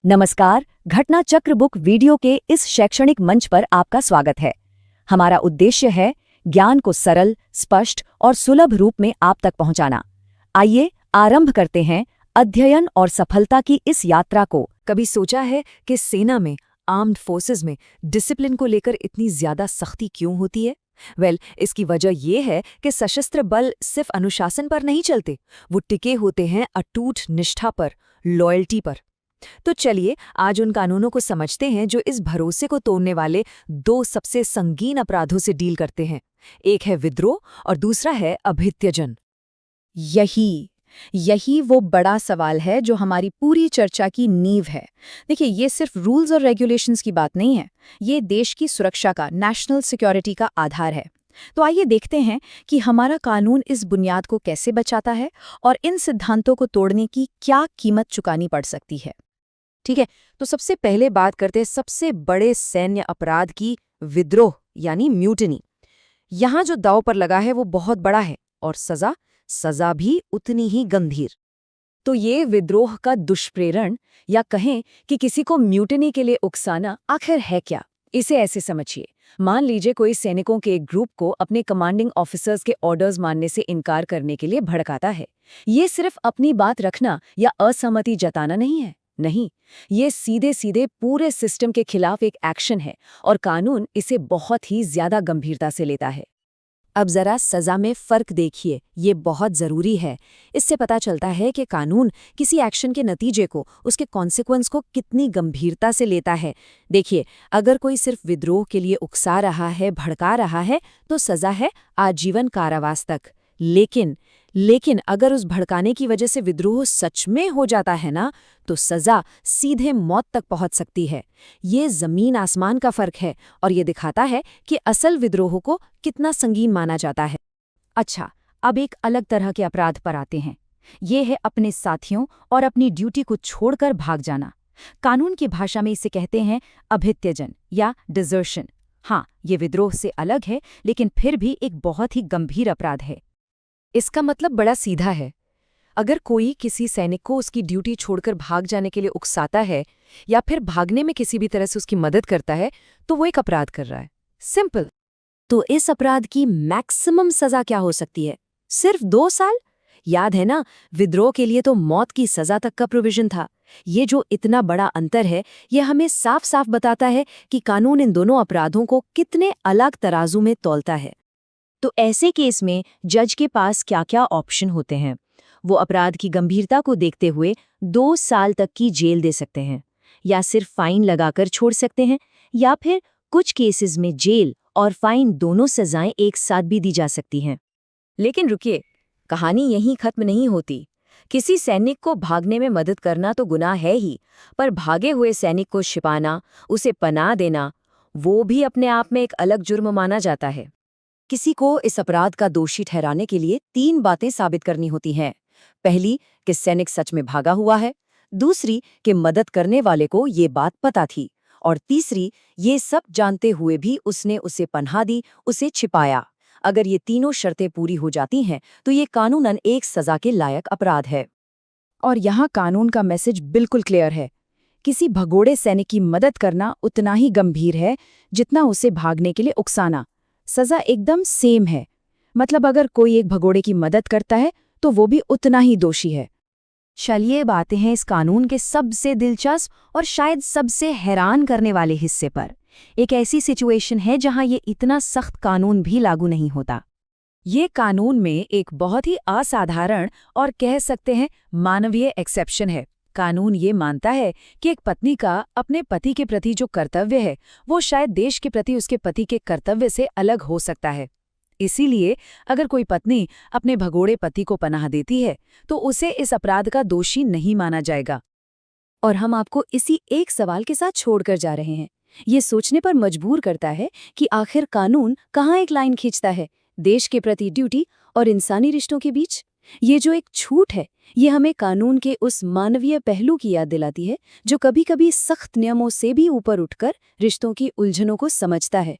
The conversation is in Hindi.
नमस्कार, घटना चक्र बुक वीडियो के इस शैक्षणिक मंच पर आपका स्वागत है। हमारा उद्देश्य है ज्ञान को सरल, स्पष्ट और सुलभ रूप में आप तक पहुंचाना। आइए आरंभ करते हैं अध्ययन और सफलता की इस यात्रा को। कभी सोचा है कि सेना में, आर्म्ड फोर्सेस में डिसिप्लिन को लेकर इतनी ज्यादा सख्ती क्यों होती है? इसकी वजह यह है कि सशस्त्र बल सिर्फ अनुशासन पर नहीं चलते, वो टिके होते हैं अटूट निष्ठा पर, लॉयल्टी पर। तो चलिए आज उन कानूनों को समझते हैं जो इस भरोसे को तोड़ने वाले दो सबसे संगीन अपराधों से डील करते हैं। एक है विद्रोह और दूसरा है अभृत्यजन। यही वो बड़ा सवाल है जो हमारी पूरी चर्चा की नींव है। देखिए, ये सिर्फ रूल्स और रेगुलेशंस की बात नहीं है, ये देश की सुरक्षा का, नेशनल सिक्योरिटी का आधार है। तो आइए देखते हैं कि हमारा कानून इस बुनियाद को कैसे बचाता है और इन सिद्धांतों को तोड़ने की क्या कीमत चुकानी पड़ सकती है। ठीक है, तो सबसे पहले बात करते हैं सबसे बड़े सैन्य अपराध की, विद्रोह यानी म्यूटिनी। यहाँ जो दांव पर लगा है वो बहुत बड़ा है और सजा भी उतनी ही गंभीर। तो ये विद्रोह का दुष्प्रेरण या कहें कि किसी को म्यूटिनी के लिए उकसाना आखिर है क्या? इसे ऐसे समझिए, मान लीजिए कोई सैनिकों के एक ग्रुप को अपने कमांडिंग ऑफिसर्स के ऑर्डर्स मानने से इनकार करने के लिए भड़काता है। ये सिर्फ अपनी बात रखना या असहमति जताना नहीं है, नहीं, ये सीधे सीधे पूरे सिस्टम के खिलाफ एक एक्शन है और कानून इसे बहुत ही ज्यादा गंभीरता से लेता है। अब जरा सजा में फर्क देखिए, ये बहुत जरूरी है। इससे पता चलता है कि कानून किसी एक्शन के नतीजे को, उसके कॉन्सिक्वेंस को कितनी गंभीरता से लेता है। देखिए, अगर कोई सिर्फ विद्रोह के लिए उकसा रहा है, भड़का रहा है, तो सजा है आजीवन कारावास तक। लेकिन अगर उस भड़काने की वजह से विद्रोह सच में हो जाता है ना, तो सजा सीधे मौत तक पहुंच सकती है। ये जमीन आसमान का फर्क है और ये दिखाता है कि असल विद्रोह को कितना संगीन माना जाता है। अच्छा, अब एक अलग तरह के अपराध पर आते हैं। ये है अपने साथियों और अपनी ड्यूटी को छोड़कर भाग जाना। कानून की भाषा में इसे कहते हैं अभृत्यजन या डिजर्शन। हाँ, ये विद्रोह से अलग है, लेकिन फिर भी एक बहुत ही गंभीर अपराध है। इसका मतलब बड़ा सीधा है। अगर कोई किसी सैनिक को उसकी ड्यूटी छोड़कर भाग जाने के लिए उकसाता है या फिर भागने में किसी भी तरह से उसकी मदद करता है, तो वो एक अपराध कर रहा है। सिंपल। तो इस अपराध की मैक्सिमम सजा क्या हो सकती है? सिर्फ 2 साल? याद है ना, विद्रोह के लिए तो मौत की सजा तक का प्रोविजन था। ये जो इतना बड़ा अंतर है, ये हमें साफ साफ बताता है कि कानून इन दोनों अपराधों को कितने अलग तराजू में तौलता है। तो ऐसे केस में जज के पास क्या क्या ऑप्शन होते हैं? वो अपराध की गंभीरता को देखते हुए 2 साल तक की जेल दे सकते हैं, या सिर्फ फाइन लगाकर छोड़ सकते हैं, या फिर कुछ केसेस में जेल और फाइन दोनों सजाएं एक साथ भी दी जा सकती हैं। लेकिन रुकिए, कहानी यहीं खत्म नहीं होती। किसी सैनिक को भागने में मदद करना तो गुनाह है ही, पर भागे हुए सैनिक को छिपाना, उसे पनाह देना, वो भी अपने आप में एक अलग जुर्म माना जाता है। किसी को इस अपराध का दोषी ठहराने के लिए 3 बातें साबित करनी होती हैं। पहली, कि सैनिक सच में भागा हुआ है। दूसरी, कि मदद करने वाले को ये बात पता थी। और तीसरी, ये सब जानते हुए भी उसने उसे पनाह दी, उसे छिपाया। अगर ये तीनों शर्तें पूरी हो जाती हैं, तो ये कानूनन एक सजा के लायक अपराध है। और यहाँ कानून का मैसेज बिल्कुल क्लियर है। किसी भगोड़े सैनिक की मदद करना उतना ही गंभीर है जितना उसे भागने के लिए उकसाना। सजा एकदम सेम है। मतलब अगर कोई एक भगोड़े की मदद करता है तो वो भी उतना ही दोषी है। चलिए बातें हैं इस कानून के सबसे दिलचस्प और शायद सबसे हैरान करने वाले हिस्से पर। एक ऐसी सिचुएशन है जहां ये इतना सख्त कानून भी लागू नहीं होता। ये कानून में एक बहुत ही असाधारण और कह सकते हैं मानवीय एक्सेप्शन है। कानून ये मानता है कि एक पत्नी का अपने पति के प्रति जो कर्तव्य है, वो शायद देश के प्रति उसके पति के कर्तव्य से अलग हो सकता है। इसीलिए अगर कोई पत्नी अपने भगोड़े पति को पनाह देती है, तो उसे इस अपराध का दोषी नहीं माना जाएगा। और हम आपको इसी एक सवाल के साथ छोड़कर जा रहे हैं। ये सोचने पर मजबूर करता है कि आखिर कानून कहाँ एक लाइन खींचता है, देश के प्रति ड्यूटी और इंसानी रिश्तों के बीच। ये जो एक छूट है, ये हमें कानून के उस मानवीय पहलू की याद दिलाती है जो कभी-कभी सख्त नियमों से भी ऊपर उठकर रिश्तों की उलझनों को समझता है।